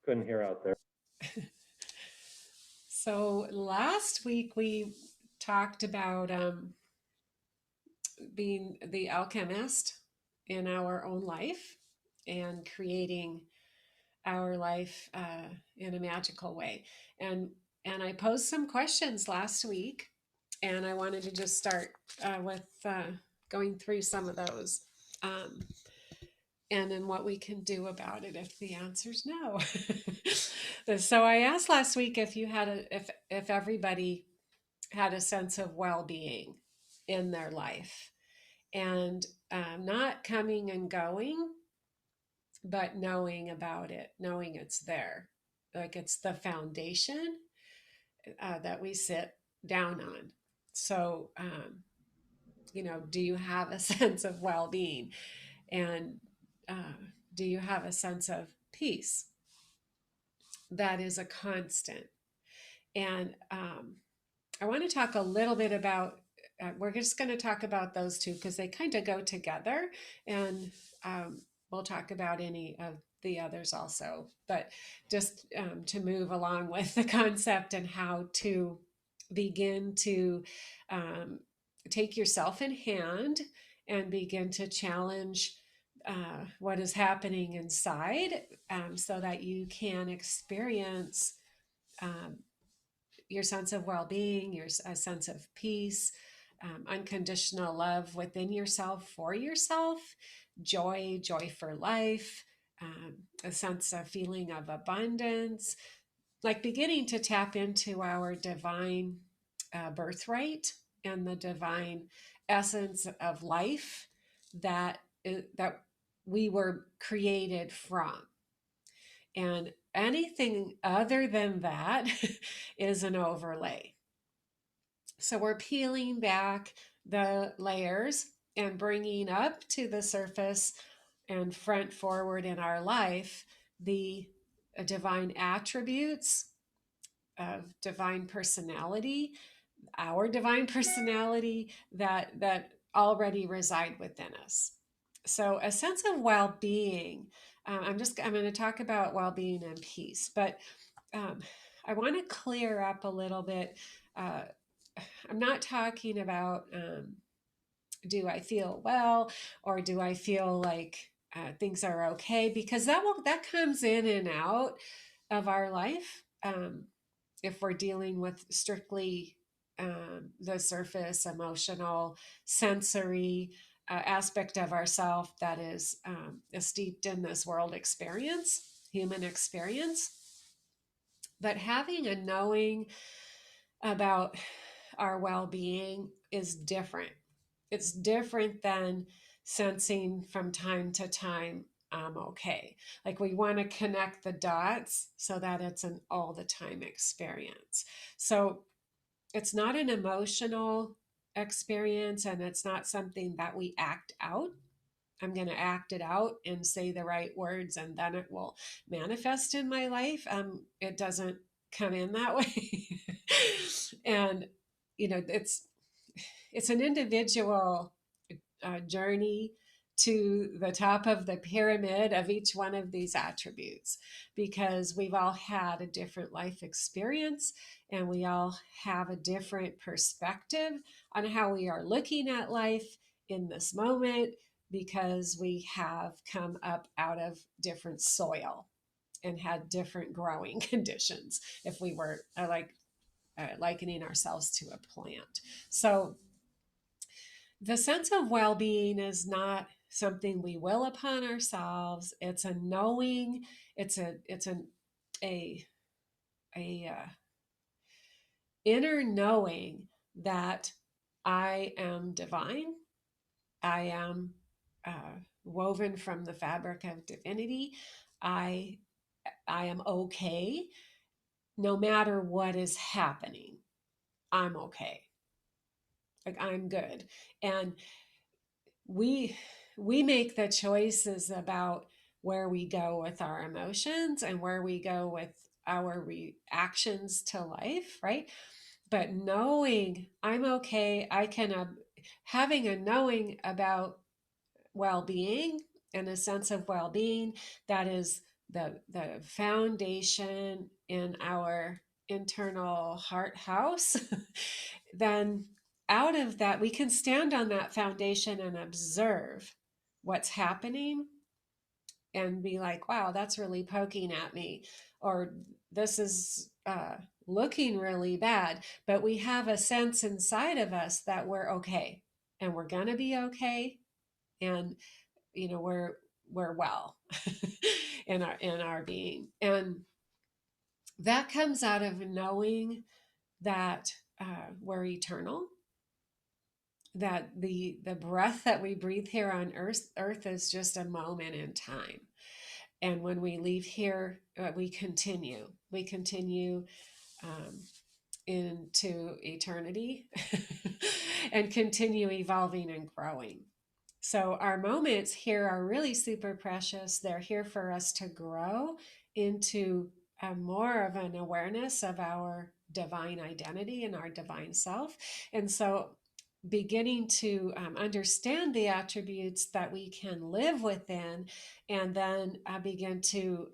Couldn't hear out there. So last week we talked about being the alchemist in our own life and creating our life in a magical way. And and I posed some questions last week, and I wanted to just start with going through some of those. Um, and then what we can do about it if the answer's no. So I asked last week if you had if everybody had a sense of well-being in their life, and not coming and going, but knowing about it, knowing it's there, like it's the foundation that we sit down on. So do you have a sense of well-being, and uh, do you have a sense of peace that is a constant? And I want to talk a little bit about, we're just going to talk about those two because they kind of go together. And we'll talk about any of the others also. But just to move along with the concept and how to begin to um, take yourself in hand and begin to challenge what is happening inside, so that you can experience um, your sense of well-being, your a sense of peace, unconditional love within yourself, for yourself, joy for life, a sense of feeling of abundance, like beginning to tap into our divine birthright and the divine essence of life that we were created from. And anything other than that is an overlay. So we're peeling back the layers and bringing up to the surface and front forward in our life the divine attributes of divine personality, our divine personality that already reside within us. So a sense of well-being. I'm going to talk about well-being and peace, but um, I want to clear up a little bit. Uh, I'm not talking about do I feel well, or do I feel like things are okay, because that comes in and out of our life. If we're dealing with strictly the surface, emotional, sensory aspect of ourself that is steeped in this world experience, human experience. But having a knowing about our well-being is different. It's different than sensing from time to time I'm okay. Like we want to connect the dots so that it's an all the time experience. So it's not an emotional experience, and it's not something that we act out. I'm going to act it out and say the right words and then it will manifest in my life. It doesn't come in that way. And, it's an individual journey to the top of the pyramid of each one of these attributes, because we've all had a different life experience and we all have a different perspective on how we are looking at life in this moment, because we have come up out of different soil and had different growing conditions, if we were likening ourselves to a plant. So the sense of well-being is not something we will upon ourselves. It's a knowing. It's a a inner knowing that I am divine. I am woven from the fabric of divinity. I i am okay no matter what is happening. I'm okay. Like I'm good. And we we make the choices about where we go with our emotions and where we go with our reactions to life, right? But knowing I'm okay, having a knowing about well-being and a sense of well-being that is the foundation in our internal heart house, then out of that, we can stand on that foundation and observe what's happening and be like, wow, that's really poking at me, or this is looking really bad. But we have a sense inside of us that we're okay and we're going to be okay. And, we're well in our being. And that comes out of knowing that we're eternal, that the breath that we breathe here on earth is just a moment in time. And when we leave here, we continue um, into eternity and continue evolving and growing. So our moments here are really super precious. They're here for us to grow into more of an awareness of our divine identity and our divine self. And so beginning to understand the attributes that we can live within, and then begin to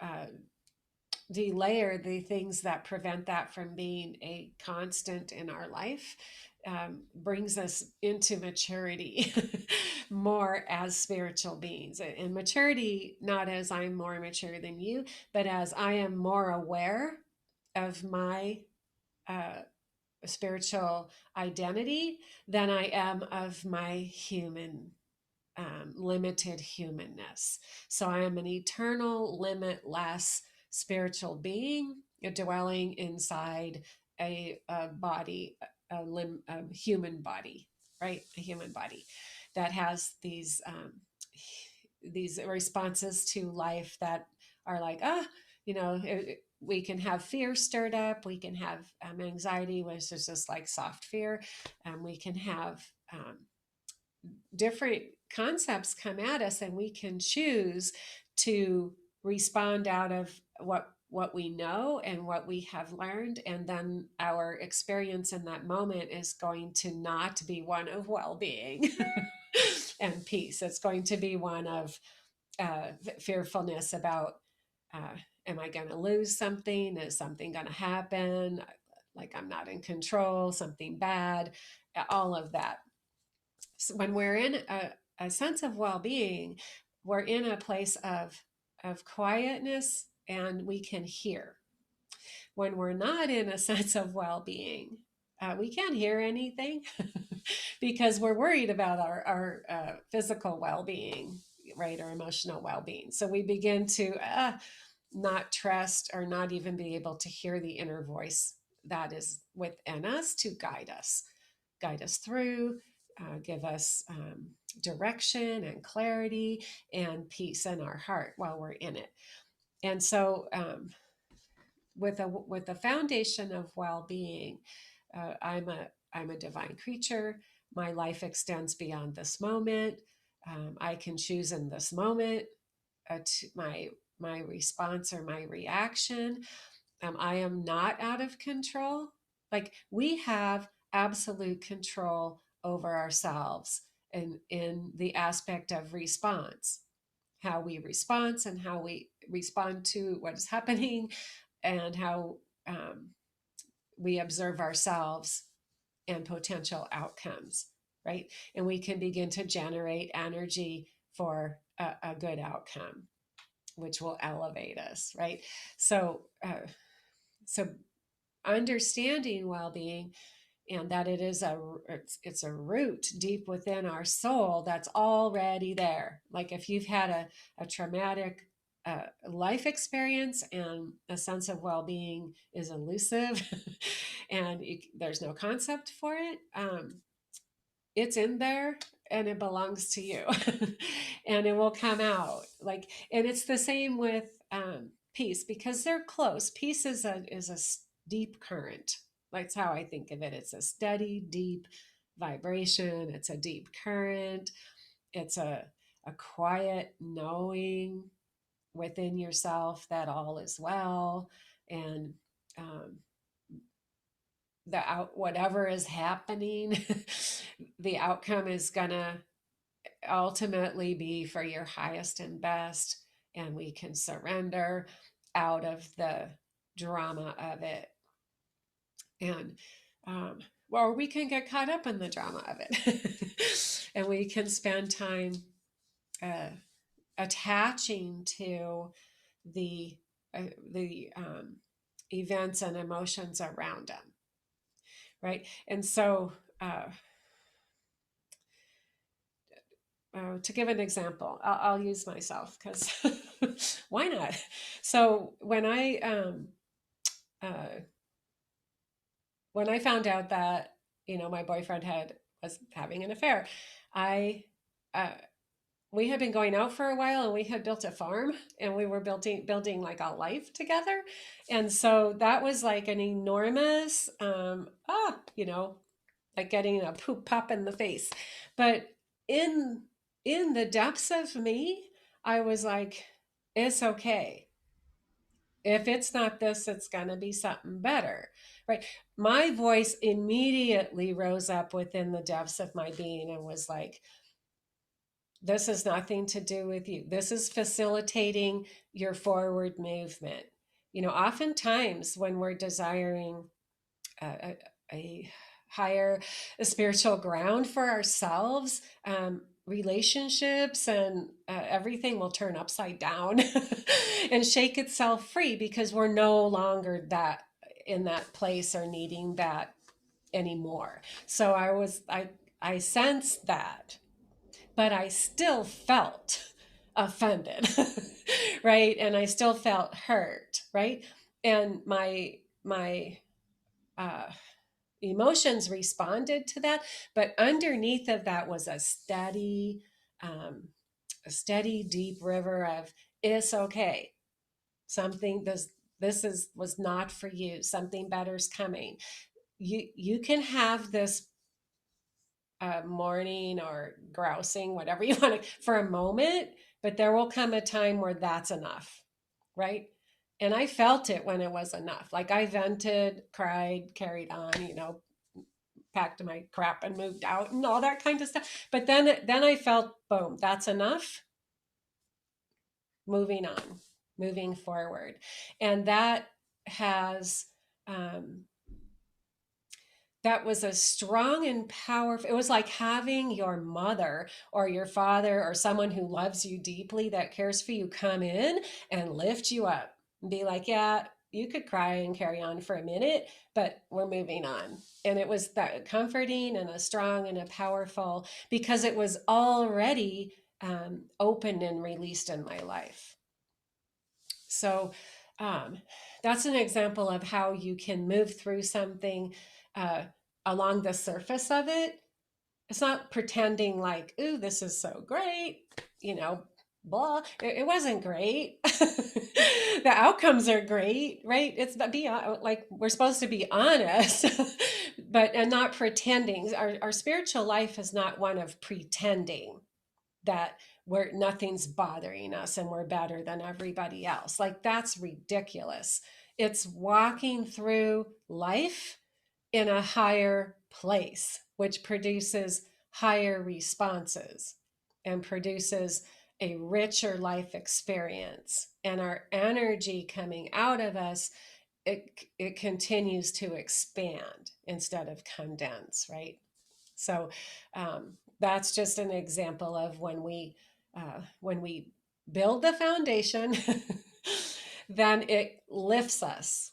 delayer the things that prevent that from being a constant in our life, brings us into maturity more as spiritual beings. And maturity, not as I'm more mature than you, but as I am more aware of my spiritual identity than I am of my limited humanness. So I am an eternal, limitless spiritual being dwelling inside a body, a human body, right? A human body that has these responses to life that are like, we can have fear stirred up. We can have anxiety, which is just like soft fear. We can have different concepts come at us, and we can choose to respond out of what we know and what we have learned. And then our experience in that moment is going to not be one of well-being and peace. It's going to be one of fearfulness about, am I going to lose something? Is something going to happen? Like I'm not in control, something bad, all of that. So when we're in a sense of well-being, we're in a place of quietness, and we can hear. When we're not in a sense of well-being, we can't hear anything because we're worried about our physical well-being, right? Our emotional well-being. So we begin to not trust or not even be able to hear the inner voice that is within us to guide us through, give us direction and clarity and peace in our heart while we're in it. And so with a foundation of well-being, I'm a divine creature. My life extends beyond this moment. I can choose in this moment to my response or my reaction. I am not out of control. Like we have absolute control over ourselves in the aspect of response, how we respond and how we respond to what is happening, and how we observe ourselves and potential outcomes, right? And we can begin to generate energy for a good outcome, which will elevate us, right? So understanding well-being, and that it's a root deep within our soul that's already there. Like if you've had a traumatic life experience and a sense of well-being is elusive and there's no concept for it, it's in there and it belongs to you and it will come out. And it's the same with peace, because they're close. Peace is a deep current. That's how I think of it. It's a steady, deep vibration. It's a deep current. It's a quiet knowing within yourself that all is well. And whatever is happening, the outcome is going to ultimately be for your highest and best. and we can surrender out of the drama of it. And or we can get caught up in the drama of it. And we can spend time uh, attaching to the the events and emotions around them, right? And so to give an example, I'll use myself because why not? So uh, when I found out that my boyfriend was having an affair, I uh, we had been going out for a while, and we had built a farm, and we were building like a life together. And so that was like an enormous like getting a poop pop in the face. But in in the depths of me, I was like, it's okay. If it's not this, it's going to be something better, right? My voice immediately rose up within the depths of my being and was like, this has nothing to do with you. This is facilitating your forward movement. Oftentimes when we're desiring a higher spiritual ground for ourselves, relationships and everything will turn upside down and shake itself free because we're no longer that in that place or needing that anymore. So I sensed that, but I still felt offended, right? And I still felt hurt, right? And my uh, emotions responded to that, but underneath of that was um, a steady, deep river of it's okay. Something this is was not for you. Something better's coming. You can have this mourning or grousing, whatever you want to, for a moment, but there will come a time where that's enough, right? And I felt it when it was enough. Like I vented, cried, carried on, packed my crap and moved out and all that kind of stuff. But then I felt, boom, that's enough. Moving on, moving forward, and has um, that was a strong and powerful. It was like having your mother or your father or someone who loves you deeply that cares for you come in and lift you up and be like, yeah, you could cry and carry on for a minute, but we're moving on. And it was that comforting and a strong and a powerful because it was already opened and released in my life. So um, that's an example of how you can move through something uh, along the surface of it. It's not pretending like, ooh, this is so great, blah. It wasn't great. The outcomes are great, right? It's like we're supposed to be honest, but and not pretending. Our spiritual life is not one of pretending that we're nothing's bothering us and we're better than everybody else. Like that's ridiculous. It's walking through life in a higher place, which produces higher responses and produces a richer life experience. And our energy coming out of us, it continues to expand instead of condense, right? So that's just an example of when we build the foundation, then it lifts us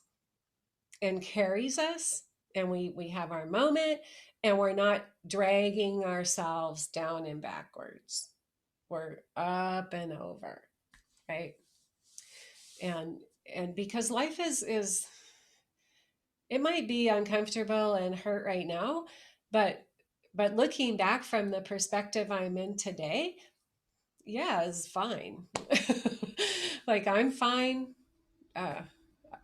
and carries us, and we have our moment, and we're not dragging ourselves down and backwards. We're up and over, right? And and because life is it might be uncomfortable and hurt right now, but looking back from the perspective I'm in today, yeah, it's fine. Like I'm fine. Uh,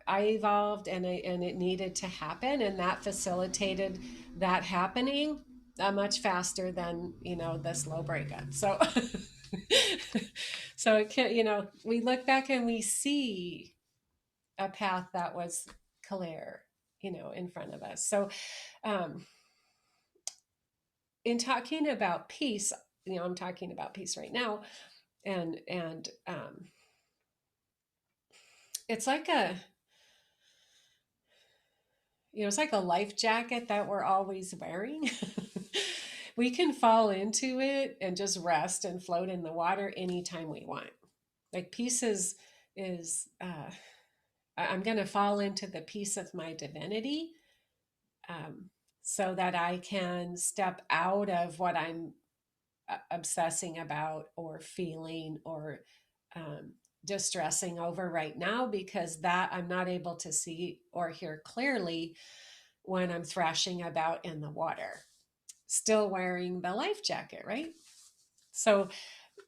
I evolved, and it needed to happen, and that facilitated that happening much faster than the slow breakup. So, so it can we look back and we see a path that was clear, in front of us. So, um, in talking about peace, I'm talking about peace right now, and it's like a, it's like a life jacket that we're always wearing. We can fall into it and just rest and float in the water anytime we want. Like peace is I'm going to fall into the peace of my divinity, um, so that I can step out of what I'm obsessing about or feeling or um, distressing over right now, because that I'm not able to see or hear clearly when I'm thrashing about in the water, still wearing the life jacket, right? So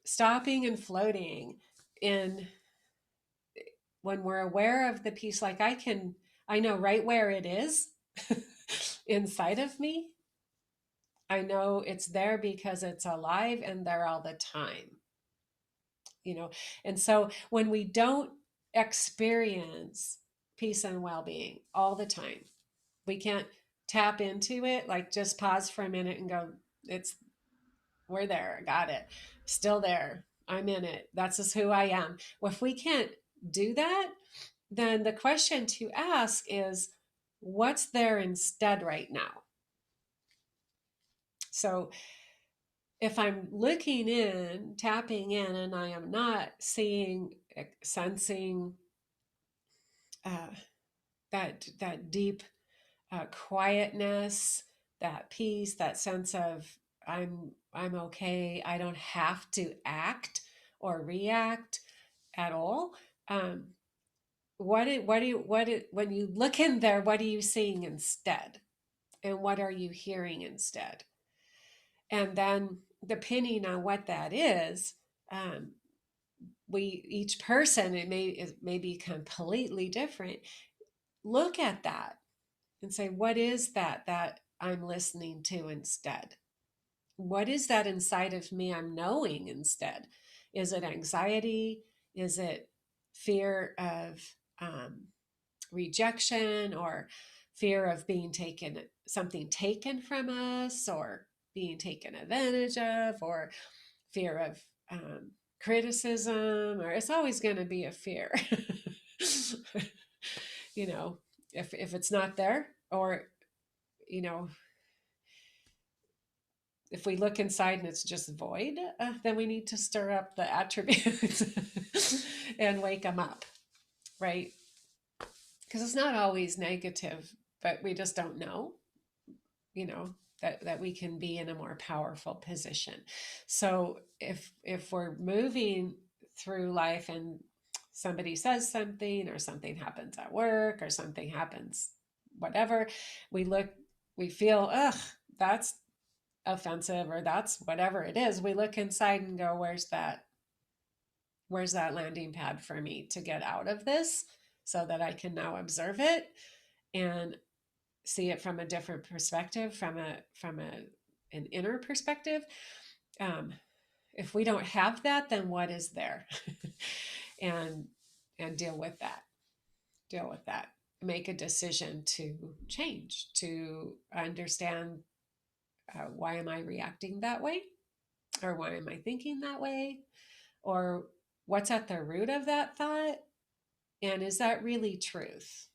stopping and floating in, when we're aware of the piece, like I know right where it is inside of me. I know it's there because it's alive and there all the time, you know. And so when we don't experience peace and well-being all the time, we can't tap into it, like just pause for a minute and go, it's, we're there, got it, still there, I'm in it, that's just who I am. Well, if we can't do that, then the question to ask is, what's there instead right now? So if I'm looking in, tapping in, and I am not seeing, sensing uh, that deep quietness, that peace, that sense of I'm okay. I don't have to act or react at all. Um, when you look in there, what are you seeing instead, and what are you hearing instead? And then depending on what that is, um, we each person, it may be completely different. Look at that and say, what is that I'm listening to instead? What is that inside of me I'm knowing instead? Is it anxiety? Is it fear of um, rejection, or fear of being taken, something taken from us, or being taken advantage of, or fear of criticism? Or it's always going to be a fear. You know, if it's not there, or you know, if we look inside and it's just void, then we need to stir up the attributes and wake them up, right? Because it's not always negative, but we just don't know, you know, that we can be in a more powerful position. So if we're moving through life and somebody says something, or something happens at work, or something happens, whatever, we look, we feel, ugh, that's offensive, or that's whatever it is, we look inside and go, where's that landing pad for me to get out of this, so that I can now observe it and see it from a different perspective, from an inner perspective. um, if we don't have that, then what is there? and and deal with that, make a decision to change, to understand, why am I reacting that way, or why am I thinking that way, or what's at the root of that thought, and is that really truth?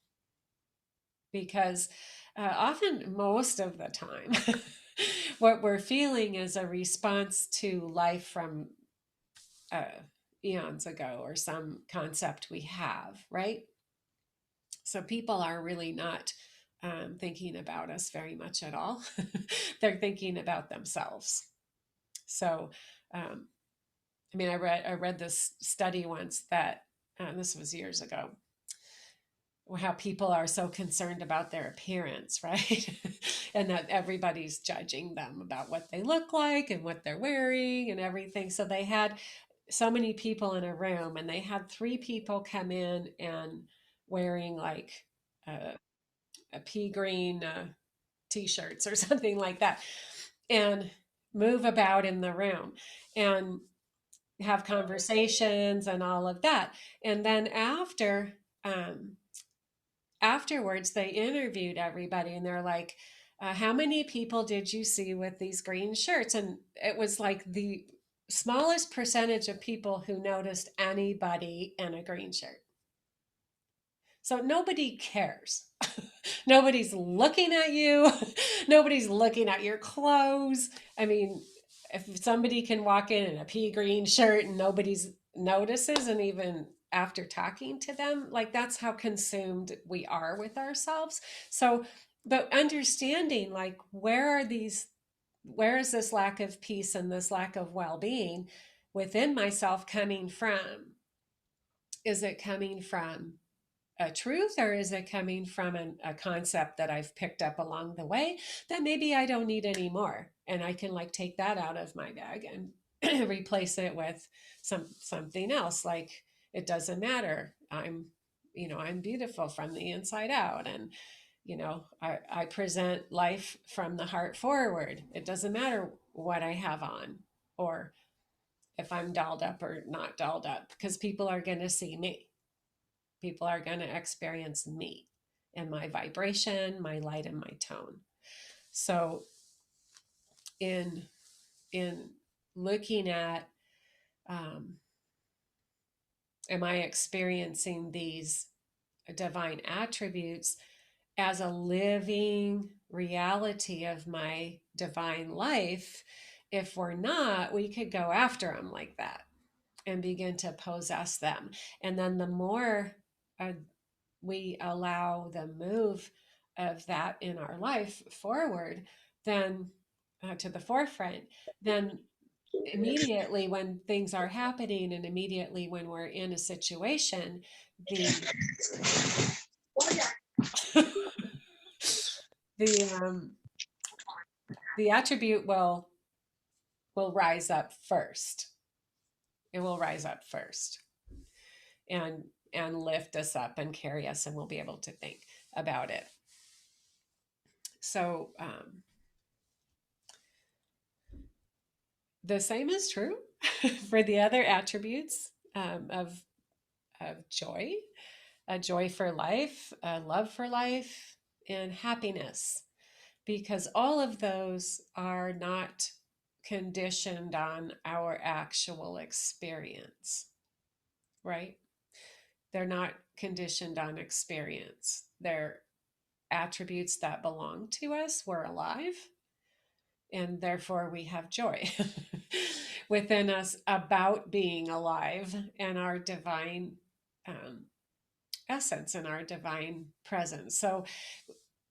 Because often, most of the time, what we're feeling is a response to life from uh, eons ago, or some concept we have, right? So people are really not thinking about us very much at all. They're thinking about themselves. So um, I mean, I read this study once that, this was years ago, how people are so concerned about their appearance, right? And that everybody's judging them about what they look like and what they're wearing and everything. So they had so many people in a room, and they had three people come in and wearing like a, a pea green t-shirts or something like that, and move about in the room and have conversations and all of that. And then afterwards, they interviewed everybody, and they're like, how many people did you see with these green shirts? And it was like the smallest percentage of people who noticed anybody in a green shirt. So nobody cares. Nobody's looking at you. Nobody's looking at your clothes. I mean, if somebody can walk in a pea green shirt and nobody's notices, and even after talking to them, like that's how consumed we are with ourselves. So, but understanding like where is this lack of peace and this lack of well-being within myself coming from? Is it coming from a truth, or is it coming from a concept that I've picked up along the way that maybe I don't need anymore, and I can like take that out of my bag and replace it with something else, like it doesn't matter, I'm beautiful from the inside out, and I present life from the heart forward. It doesn't matter what I have on, or if I'm dolled up or not dolled up, because people are going to see me. People are going to experience me and my vibration, my light, and my tone. So in in looking at, um, am I experiencing these divine attributes as a living reality of my divine life? If we're not, we could go after them like that and begin to possess them. And then the more uh, we allow the move of that in our life forward, then to the forefront, then immediately when things are happening and immediately when we're in a situation, the the the attribute will rise up first. It will rise up first and lift us up and carry us, and we'll be able to think about it. So the same is true for the other attributes of joy, a joy for life, a love for life, and happiness, because all of those are not conditioned on our actual experience, right? They're not conditioned on experience. They're attributes that belong to us. We're alive, and therefore we have joy within us about being alive and our divine um, essence and our divine presence. So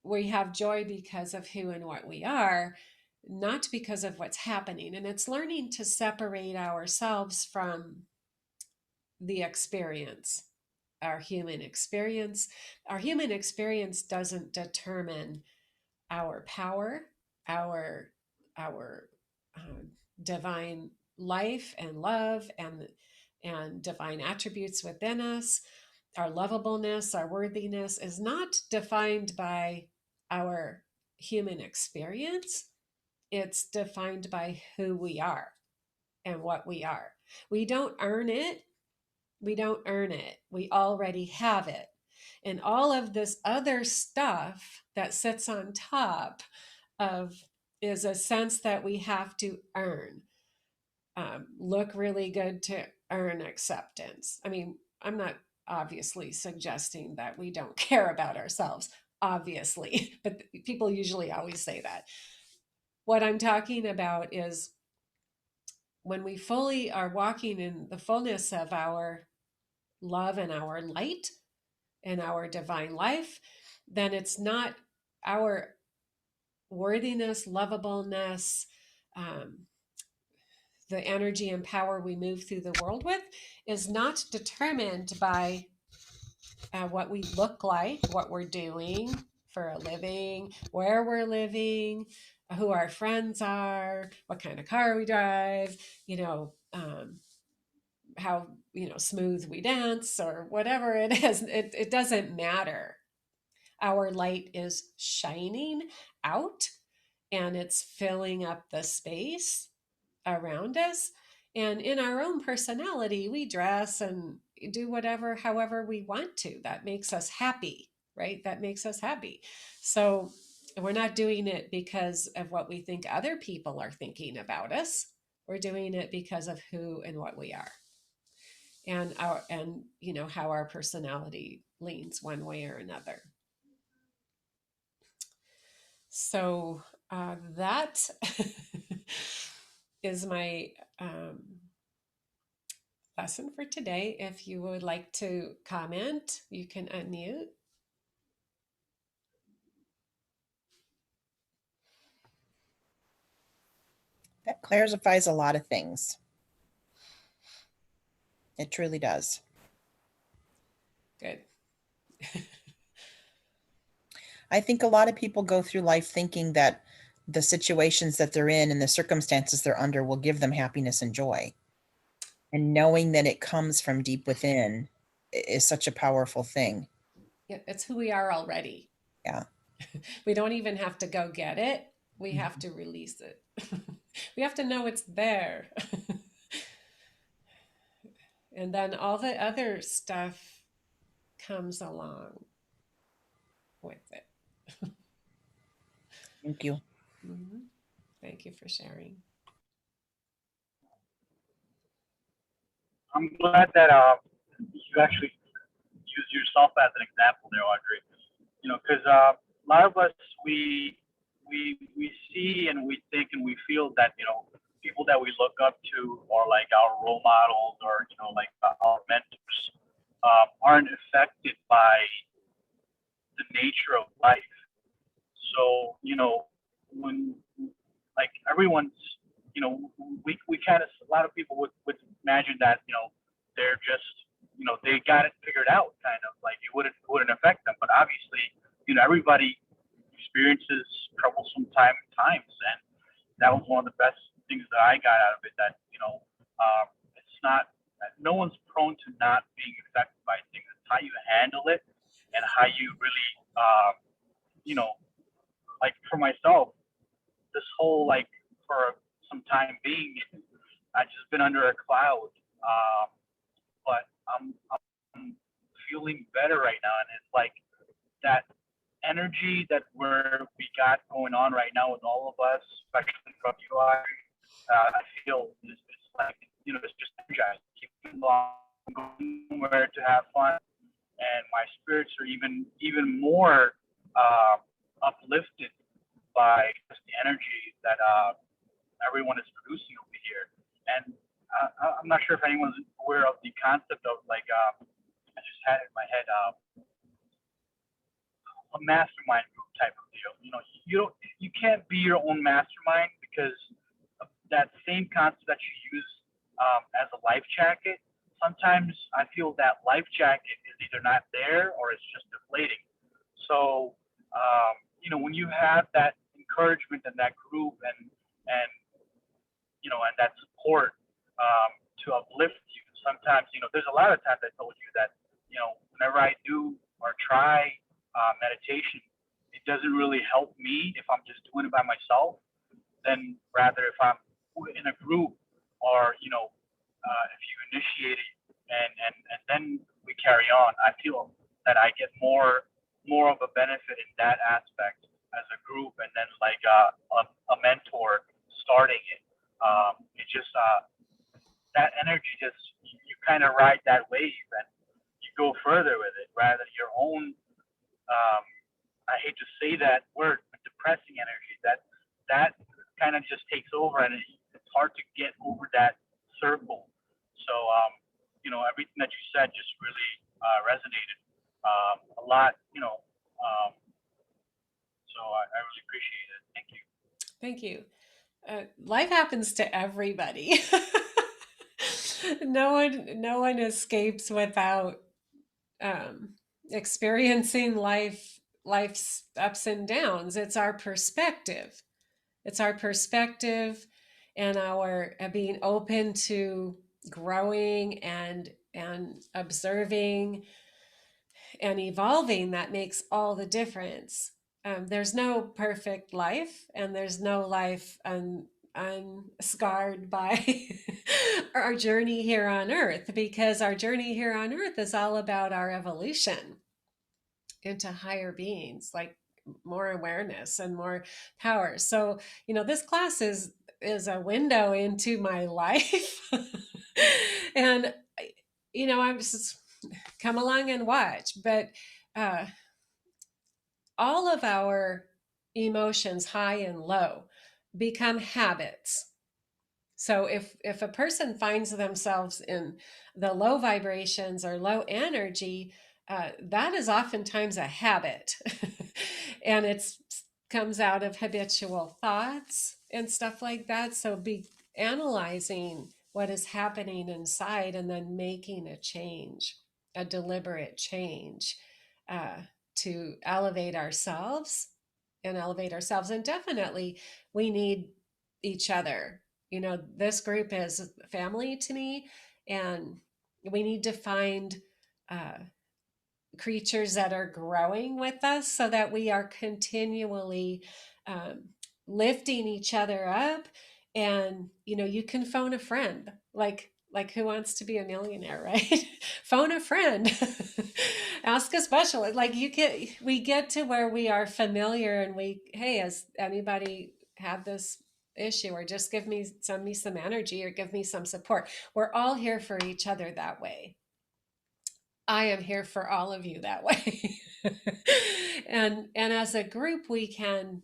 we have joy because of who and what we are, not because of what's happening. And it's learning to separate ourselves from the experience, our human experience. Our human experience doesn't determine our power, our our divine life and love and divine attributes within us. Our lovableness, our worthiness is not defined by our human experience. It's defined by who we are and what we are. We don't earn it. We don't earn it. We already have it. And all of this other stuff that sits on top of is a sense that we have to earn, look really good to earn acceptance. I mean, I'm not obviously suggesting that we don't care about ourselves, obviously, but people usually always say that. What I'm talking about is when we fully are walking in the fullness of our love and our light and our divine life, then it's not our worthiness, lovableness, um, the energy and power we move through the world with is not determined by what we look like, what we're doing for a living, where we're living, who our friends are, what kind of car we drive, how smooth we dance or whatever it is. It doesn't matter. Our light is shining out and it's filling up the space around us. And in our own personality, we dress and do whatever, however we want to. That makes us happy, right? That makes us happy. So we're not doing it because of what we think other people are thinking about us. We're doing it because of who and what we are, and how our personality leans one way or another. So that is my lesson for today. If you would like to comment, you can unmute. That clarifies a lot of things. It truly does. Good. I think a lot of people go through life thinking that the situations that they're in and the circumstances they're under will give them happiness and joy. And knowing that it comes from deep within is such a powerful thing. Yeah, it's who we are already. Yeah. We don't even have to go get it. We have Mhm. to release it. We have to know it's there. And then all the other stuff comes along with it. Thank you. Mhm. Thank you for sharing. I'm glad that you actually use yourself as an example there, Audrey. Because a lot of us we see and we think and we feel that people that we look up to are like our role models or like our mentors aren't affected by the nature of life. So when like everyone's we kind of a lot of people would imagine that they're just they got it figured out kind of like it wouldn't affect them, but obviously everybody experiences troublesome times, and that was one of the best things that I got out of it, that it's not no one's prone to not being affected by things. It's how you handle it and how you really you know like for myself, this whole like for some time being, I just been under a cloud. But I'm feeling better right now, and it's like that energy that we got going on right now with all of us, especially from you, Audrey. I feel it's like it's just energized. Keep going somewhere to have fun, and my spirits are even more uplifted by just the energy that everyone is producing over here. And I'm not sure if anyone's aware of the concept of like I just had it in my head a mastermind group type of deal. You can't be your own mastermind because of that same concept that you use as a life jacket. Sometimes I feel that life jacket is either not there or it's just deflating. So when you have that encouragement and that group and and that support to uplift you. Sometimes, there's a lot of times I told you that, whenever I do or try meditation, it doesn't really help me if I'm just doing it by myself. Then rather if I'm in a group or, if you initiate it and then we carry on, I feel that I get more of a benefit in that aspect as a group, and then like a mentor starting it. It just that energy just you kind of ride that wave and you go further with it rather than your own. Um, I hate to say that word, but depressing energy that kind of just takes over, and it's hard to get over that circle. So everything that you said just really resonated a lot. So I really appreciate it. Thank you. Thank you. Life happens to everybody. No one escapes without um, experiencing life's ups and downs. It's our perspective. It's our perspective and our being open to growing and observing and evolving that makes all the difference. There's no perfect life, and there's no life unscarred by our journey here on earth, because our journey here on earth is all about our evolution into higher beings, like more awareness and more power. So, this class is a window into my life. And I was come along and watch. But uh, all of our emotions, high and low, become habits. So if a person finds themselves in the low vibrations or low energy, that is oftentimes a habit, and it's comes out of habitual thoughts and stuff like that. So be analyzing what is happening inside and then making a change, a deliberate change, uh, to elevate ourselves. And definitely, we need each other. This group is family to me, and we need to find uh, creatures that are growing with us so that we are continually um, lifting each other up. And you can phone a friend, like Who Wants to Be a Millionaire, right? Phone a friend. Ask a specialist. Like, we get to where we are familiar, and hey, has anybody had this issue? Or just send me some energy, or give me some support. We're all here for each other that way. I am here for all of you that way. And as a group, we can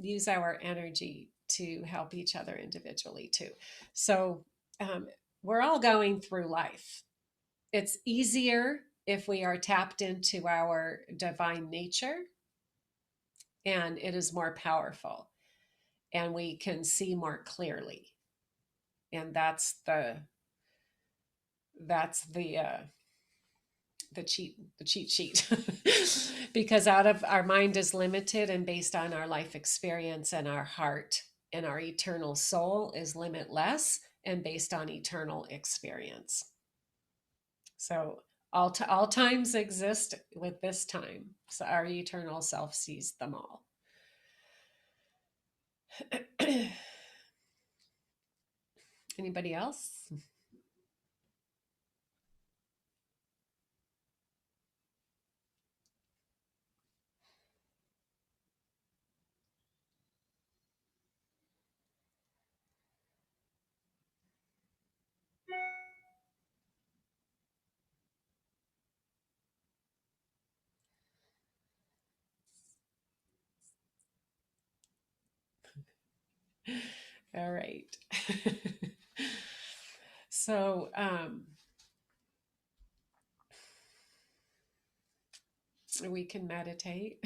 use our energy to help each other individually too. So um, we're all going through life. It's easier if we are tapped into our divine nature, and it is more powerful, and we can see more clearly. And that's the cheat sheet. Because out of our mind is limited and based on our life experience, and our heart and our eternal soul is limitless and based on eternal experience. So all times exist with this time, so our eternal self sees them all. Anybody else? All right. So we can meditate.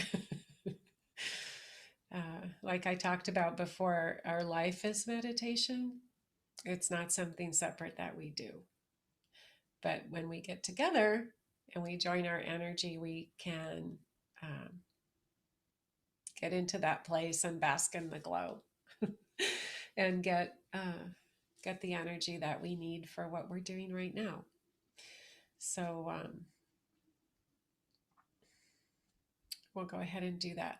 Like I talked about before, our life is meditation. It's not something separate that we do. But when we get together and we join our energy, we can um, get into that place and bask in the glow and get the energy that we need for what we're doing right now. So we'll go ahead and do that.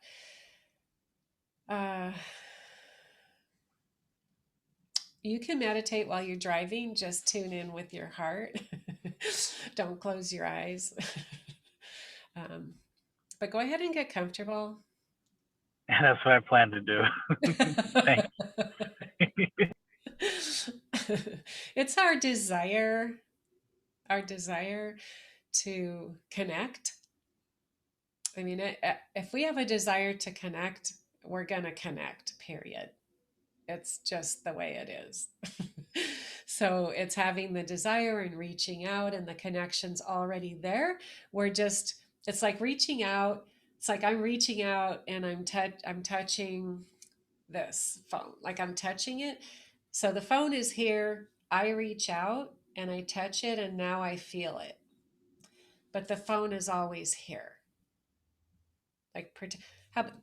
You can meditate while you're driving. Just tune in with your heart. Don't close your eyes. But go ahead and get comfortable. And that's what I plan to do. Thank you. It's our desire to connect. I mean, if we have a desire to connect, we're going to connect, period. It's just the way it is. So it's having the desire and reaching out, and the connection's already there. It's like reaching out. It's like I'm reaching out and I'm touching this phone. Like I'm touching it. So the phone is here. I reach out and I touch it, and now I feel it. But the phone is always here. Like,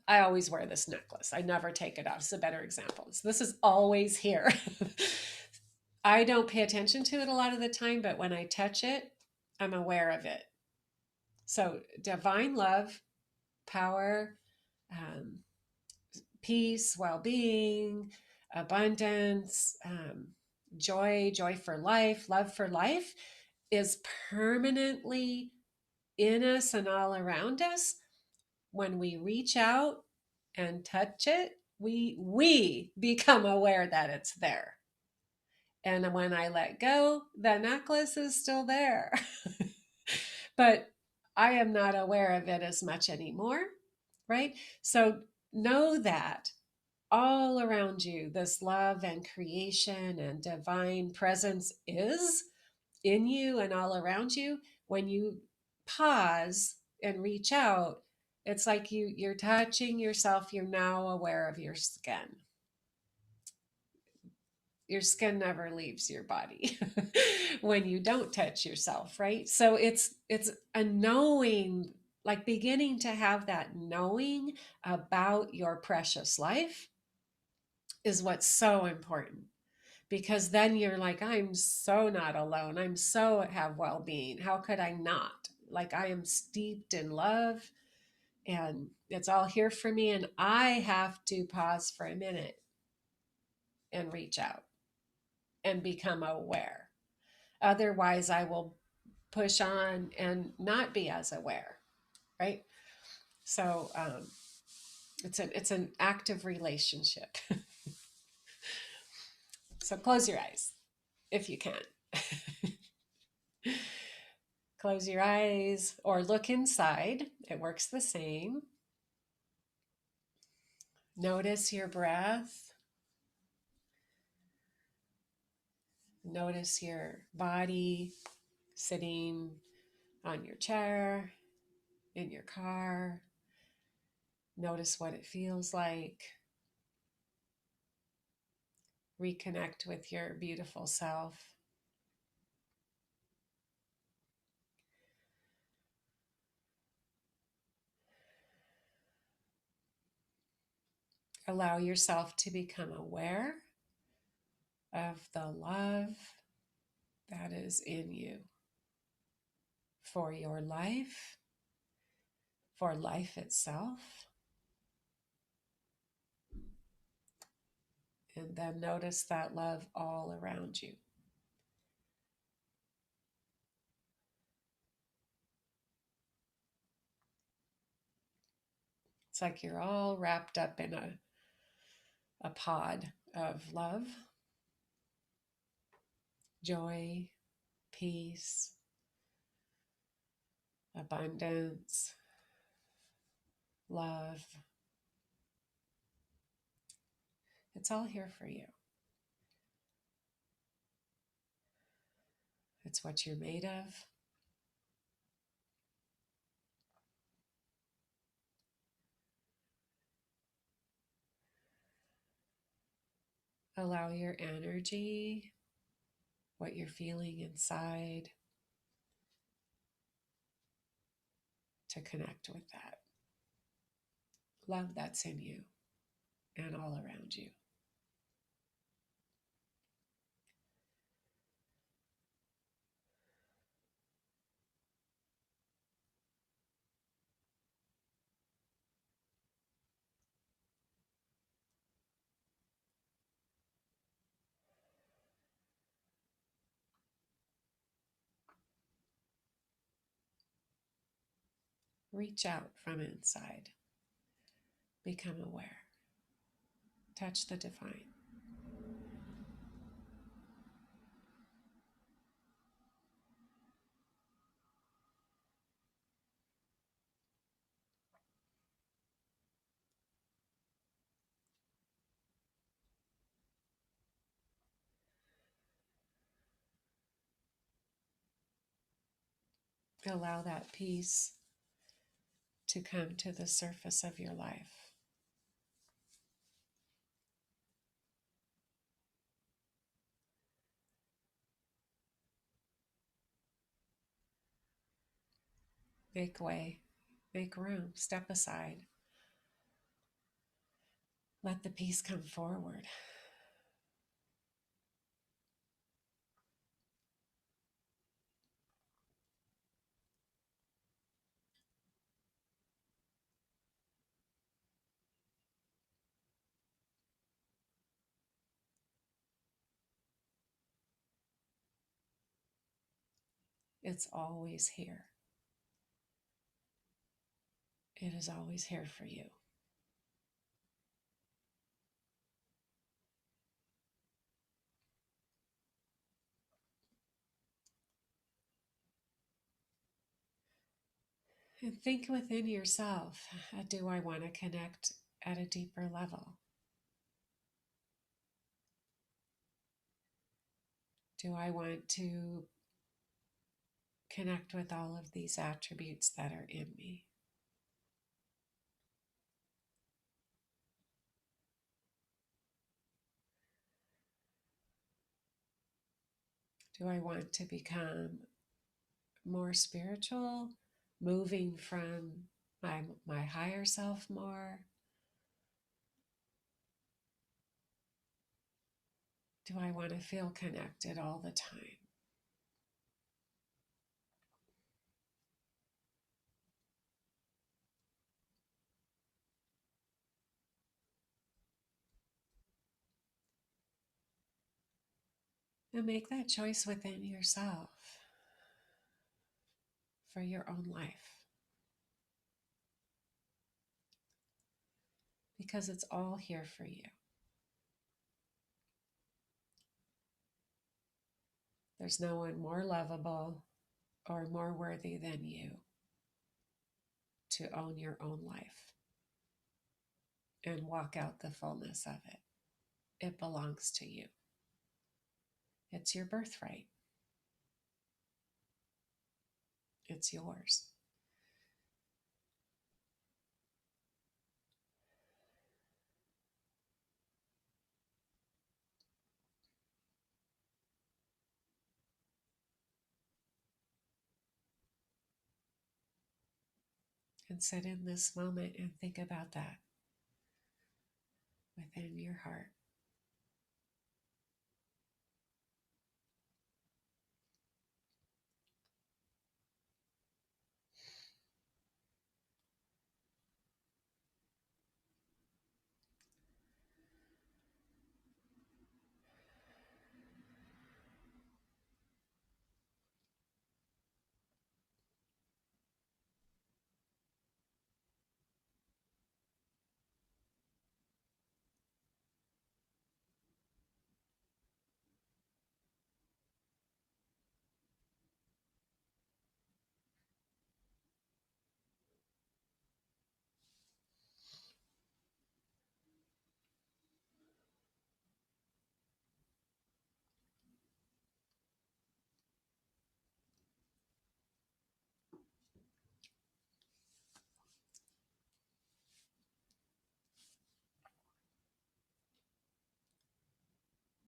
I always wear this necklace. I never take it off. It's a better example. So this is always here. I don't pay attention to it a lot of the time, but when I touch it, I'm aware of it. So divine love, power, um, peace, well-being, abundance, joy for life, love for life is permanently in us and all around us. When we reach out and touch it, we become aware that it's there. And when I let go, the necklace is still there. but I am not aware of it as much anymore, right? So know that all around you, this love and creation and divine presence is in you and all around you. When you pause and reach out, it's like you're touching yourself. You're now aware of your skin. Your skin never leaves your body when you don't touch yourself, right? So it's a knowing, like beginning to have that knowing about your precious life is what's so important, because then you're like, I'm so not alone. I'm so have well-being. How could I not? Like, I am steeped in love and it's all here for me, and I have to pause for a minute and reach out and become aware. Otherwise, I will push on and not be as aware, right? So it's an active relationship. So close your eyes if you can. Close your eyes or look inside. It works the same. Notice your breath. Notice your body sitting on your chair, in your car. Notice what it feels like. Reconnect with your beautiful self. Allow yourself to become aware of the love that is in you for your life, for life itself. And then notice that love all around you. It's like you're all wrapped up in a pod of love, joy, peace, abundance, love. It's all here for you. It's what you're made of. Allow your energy, what you're feeling inside, to connect with that love that's in you and all around you. Reach out from inside. Become aware. Touch the divine. Allow that peace to come to the surface of your life. Make way, make room, step aside. Let the peace come forward. It's always here. It is always here for you. And think within yourself, do I want to connect at a deeper level? Do I want to connect with all of these attributes that are in me? Do I want to become more spiritual, moving from my higher self more? Do I want to feel connected all the time? And make that choice within yourself for your own life. Because it's all here for you. There's no one more lovable or more worthy than you to own your own life and walk out the fullness of it. It belongs to you. It's your birthright. It's yours. And sit in this moment and think about that within your heart.